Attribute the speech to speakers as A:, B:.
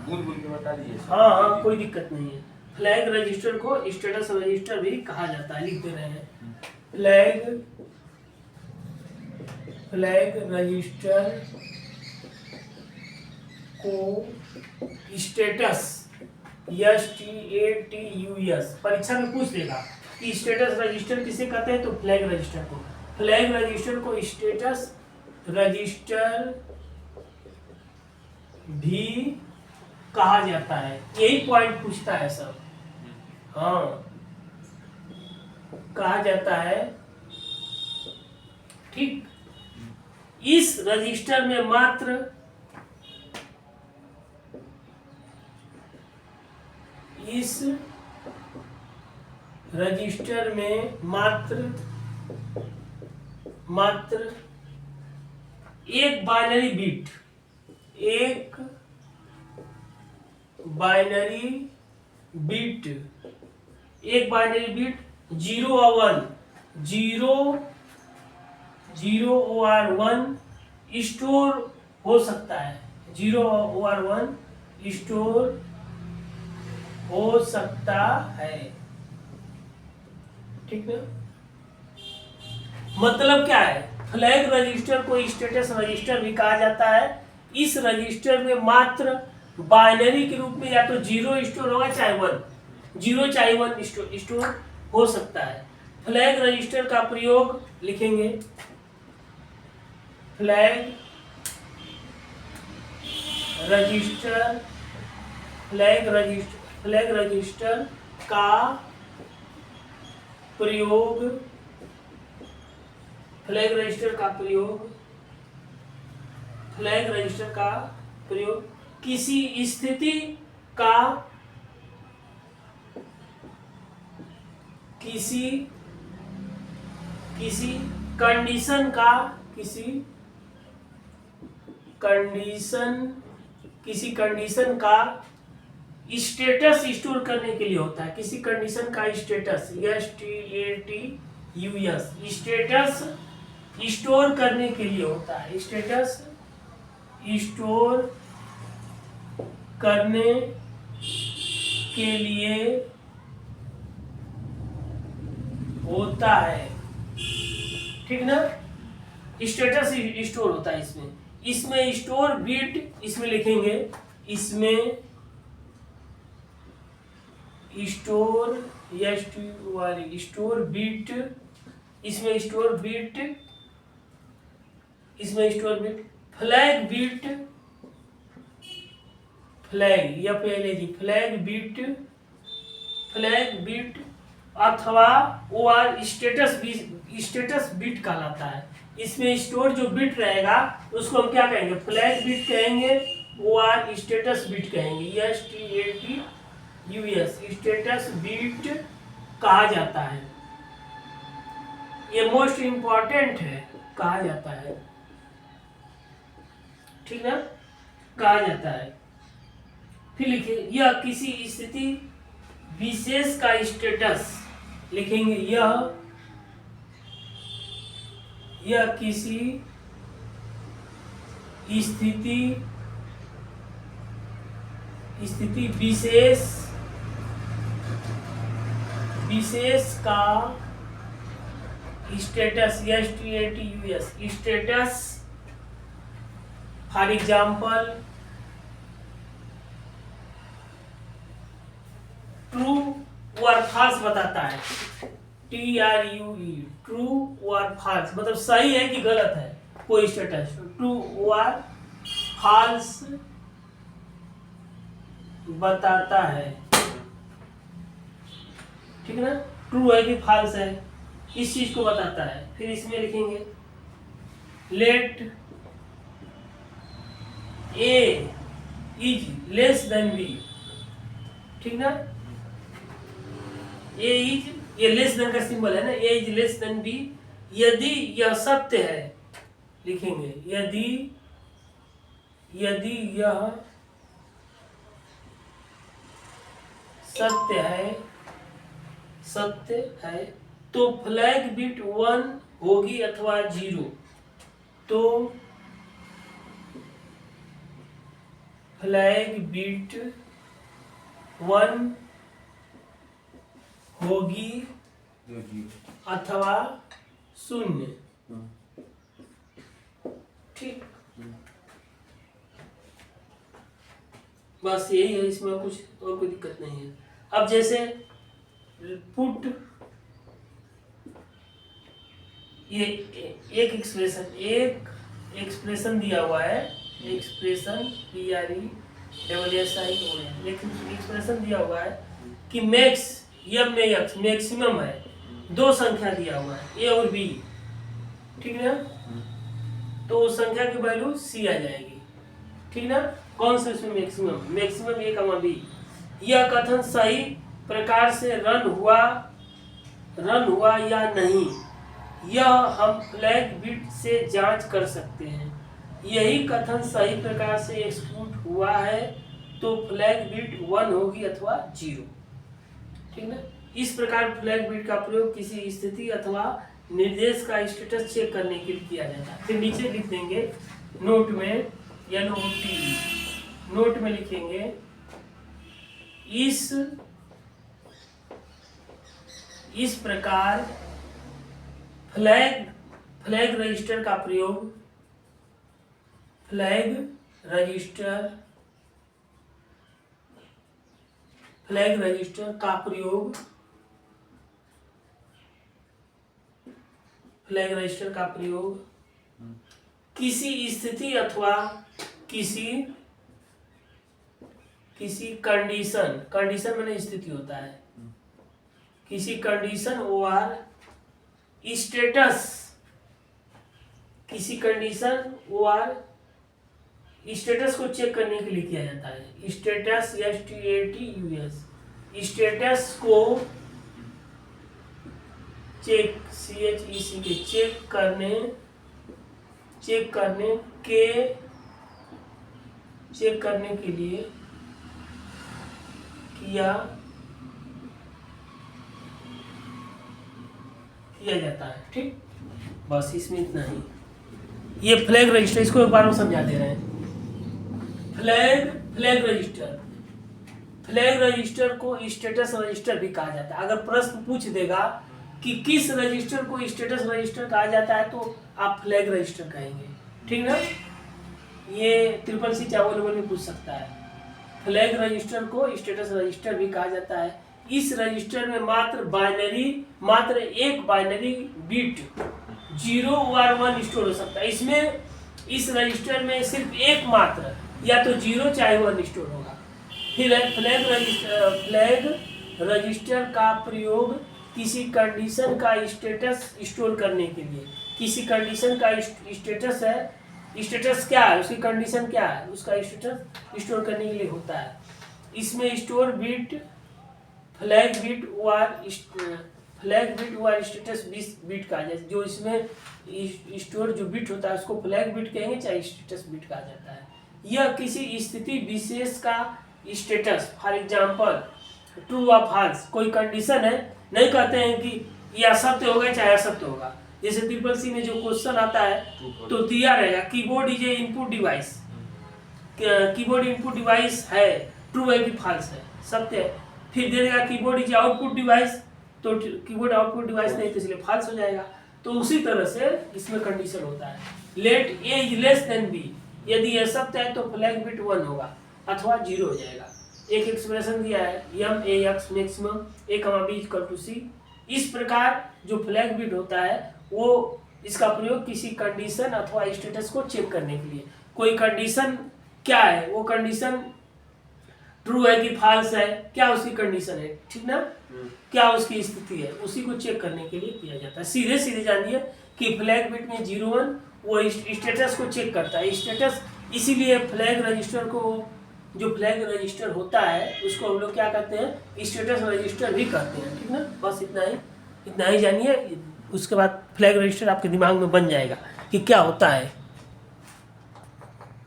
A: बोल बोल के बता दीजिए।
B: हाँ हाँ, कोई दिक्कत नहीं है। फ्लैग रजिस्टर को स्टेटस रजिस्टर भी कहा जाता है, लिख दे रहे हैं। फ्लैग रजिस्टर को स्टेटस, STATUS, परीक्षा में पूछ देगा कि स्टेटस रजिस्टर किसे कहते हैं, तो फ्लैग रजिस्टर को। फ्लैग रजिस्टर को स्टेटस रजिस्टर भी कहा जाता है। यही पॉइंट पूछता है सब। हाँ, कहा जाता है। ठीक, इस रजिस्टर में मात्र एक बाइनरी बिट, एक बाइनरी बिट 0 और 1 स्टोर हो सकता है। 0 और 1 स्टोर हो सकता है। ठीक ना? मतलब क्या है, फ्लैग रजिस्टर को स्टेटस रजिस्टर भी कहा जाता है। इस रजिस्टर में मात्र बाइनरी के रूप में या तो 0 स्टोर होगा चाहे 1, 0 चाहे 1 स्टोर हो सकता है। फ्लैग रजिस्टर का प्रयोग लिखेंगे, फ्लैग रजिस्टर का प्रयोग, फ्लैग रजिस्टर का प्रयोग किसी स्थिति का, किसी कंडीशन का स्टेटस स्टोर करने के लिए होता है। किसी कंडीशन का स्टेटस, STATUS, स्टेटस स्टोर करने के लिए होता है। स्टेटस स्टोर करने के लिए होता है। ठीक ना? स्टेटस स्टोर होता है इसमें स्टोर बिट, इसमें लिखेंगे, इसमें store bit, flag bit, flag bit अथवा OR स्टेटस बिट कहलाता है। इसमें स्टोर जो बिट रहेगा उसको हम क्या कहेंगे, फ्लैग बिट कहेंगे, OR स्टेटस बिट कहेंगे, STATUS, स्टेटस बिट कहा जाता है। ये मोस्ट इंपॉर्टेंट है, कहा जाता है। ठीक ना? कहा जाता है। फिर लिखिए, यह किसी स्थिति विशेष का स्टेटस, लिखेंगे यह किसी स्थिति विशेष का status, STATUS, status for example true और फॉल्स बताता है। TRUE, ट्रू और फॉल्स, मतलब सही है कि गलत है कोई स्टेटस, ट्रू और फॉल्स बताता है। ठीक है ना? ट्रू है कि फॉल्स है, इस चीज को बताता है। फिर इसमें लिखेंगे, let A is less than B। ठीक ना? A इज, ये लेस देन का सिंबल है ना, A is less than B यदि यह सत्य है, लिखेंगे यदि यह सत्य है तो फ्लैग बिट 1 होगी अथवा 0, तो फ्लैग बिट 1 होगी अथवा 0। ठीक, बस यही है, इसमें कुछ और कोई दिक्कत नहीं है। अब जैसे पुट ये एक एक्सप्रेशन दिया हुआ है, एक्सप्रेशन PRESSION, एक एक्सप्रेशन दिया हुआ है कि मैक्स यम में एक्स मैक्सिमम है, दो संख्या दिया हुआ है ए और बी, ठीक ना, तो उस संख्या की वैल्यू सी आ जाएगी, ठीक ना। कौन सा इसमें मैक्सिमम ए कमा बी। यह कथन सही प्रकार से रन हुआ या नहीं, यह हम फ्लैग बिट से जांच कर सकते हैं। यही कथन सही प्रकार से एग्जीक्यूट हुआ है तो फ्लैग बिट 1 होगी अथवा 0, ठीक ना। इस प्रकार फ्लैग बिट का प्रयोग किसी स्थिति अथवा निर्देश का स्टेटस चेक करने के लिए किया जाता है। फिर नीचे लिख देंगे नोट में, NOTE, नोट में लिखेंगे इस प्रकार फ्लैग रजिस्टर का प्रयोग किसी स्थिति अथवा किसी कंडीशन मैंने स्थिति होता है, किसी कंडीशन और स्टेटस को चेक करने के लिए किया जाता है। स्टेटस स्टेटस को चेक करने के लिए किया जाता है। ठीक, बस इसमें इतना ही। ये फ्लैग रजिस्टर, इसको एक बार हम समझा दे रहे हैं। फ्लैग रजिस्टर को स्टेटस रजिस्टर भी कहा जाता है। अगर प्रश्न पूछ देगा कि किस रजिस्टर को स्टेटस रजिस्टर कहा जाता है तो आप फ्लैग रजिस्टर कहेंगे, ठीक ना। ये CCC चावल में पूछ सकता है। फ्लैग रजिस्टर को स्टेटस रजिस्टर भी कहा जाता है। इस रजिस्टर में मात्र एक बाइनरी बिट 0 और 1 स्टोर हो सकता है। इस रजिस्टर में सिर्फ एक मात्र या तो 0 चाहे 1 स्टोर होगा। फिर फ्लैग रजिस्टर का प्रयोग किसी कंडीशन का स्टेटस स्टोर करने के लिए, किसी कंडीशन का स्टेटस क्या है, उसकी कंडीशन क्या है, उसका स्टेटस स्टोर करने के लिए होता है। इसमें स्टोर बिट फ्लैग बिट और स्टेटस बिट कहा जाता है। जो इसमें स्टोर जो बिट होता है उसको फ्लैग बिट कहेंगे चाहे स्टेटस बिट कहा जाता है। यह किसी स्थिति विशेष का स्टेटस, फॉर एग्जांपल ट्रू और फॉल्स, कोई कंडीशन है, नहीं कहते हैं कि यह असत्य होगा चाहे असत्य होगा। जैसे CCC में जो क्वेश्चन आता है तो दिया रहेगा keyboard is a input device, keyboard input device है, ट्रू है कि फॉल्स है, सत्य है। फिर दे देगा कीबोर्ड इज आउटपुट डिवाइस, तो कीबोर्ड आउटपुट डिवाइस नहीं तो इसलिए फॉल्स हो जाएगा। तो उसी तरह से इसमें कंडीशन होता है। Let A is less than B, यदि यह सत्य है तो फ्लैग बिट 1 होगा अथवा 0 हो जाएगा। एक एक्सप्रेशन दिया है MAX maximum A, B = C। इस प्रकार जो फ्लैग बिट होता है वो इसका प्रयोग किसी कंडीशन अथवा स्टेटस को चेक करने के लिए। कोई कंडीशन क्या है, वो कंडीशन ट्रू है कि फॉल्स है, क्या उसकी कंडीशन है, ठीक ना, क्या उसकी स्थिति है, उसी को चेक करने के लिए किया जाता है। सीधे जानिए कि फ्लैग बिट में 0 1 वो स्टेटस को चेक करता है। स्टेटस इसीलिए फ्लैग रजिस्टर को, जो फ्लैग रजिस्टर होता है उसको हम लोग क्या कहते हैं, स्टेटस रजिस्टर भी कहते हैं, ठीक ना। बस इतना ही जानिए, उसके बाद फ्लैग रजिस्टर आपके दिमाग में बन जाएगा कि क्या होता है।